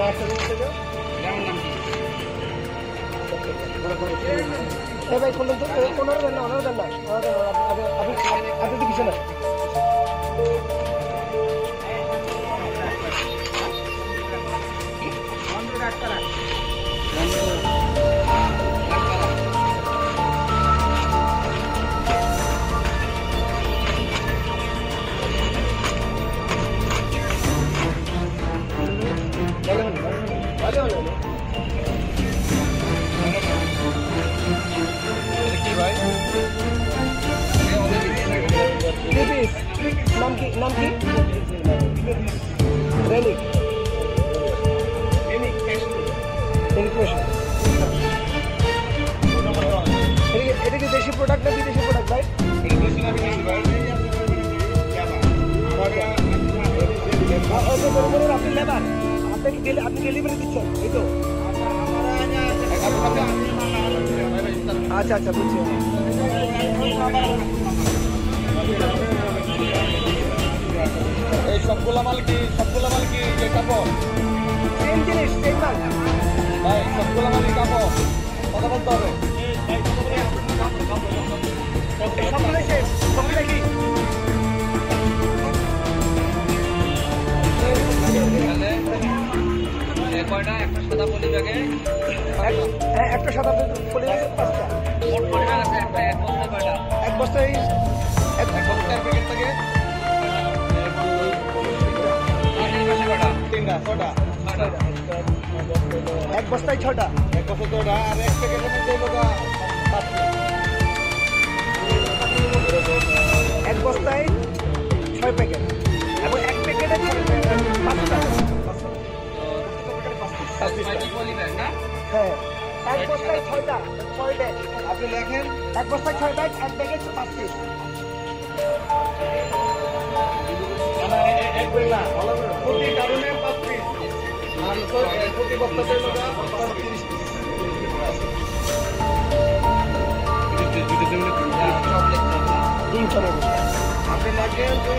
ভাই খুলুন তো, ওনারা দেন না, আপনি তো কিছু না। নাম কি? রেনিক। এটা কি দেশি প্রোডাক্ট না বিদেশি প্রোডাক্ট ভাই? আপনি লেবার, আপনি ডেলিভারি দিচ্ছেন এই তো? আচ্ছা বুঝছি। এই সবগুলা মাল কি যে কাপড়? সেম জিনিস, সেম মাল ভাই, সবগুলা মালই কাপড়, কথা বলতে হবে। সবগুলোই সেম, সবগুলো কি? কয়টা? একটা সাদা পলি ব্যাগে একটা সাদা পলি ব্যাগে 5টা। মোট পলি ব্যাগ আছে একটা, এক বস্তায় কয়টা? এক বস্তায় এক বস্তার প্যাকেট থেকে 3টা 6টা। এক বস্তায় 6টা। এক বস্তা 6টা, আর এক প্যাকেটের মধ্যে লোকা 5টা। এক বস্তায় 6 প্যাকেট এবং এক প্যাকেটে 5টা। পলি ব্যাগ না? হ্যাঁ, এক বস্তায় 6টা, 6 ব্যাগ। আপনি লেখেন এক বস্তায় 6 ব্যাগ, এক ব্যাগে 5 পিস। প্রতি কারণে 5 পিস, আর প্রতি বস্তাতে লোকা 30 পিস। আপনি আপনি লেখেন যে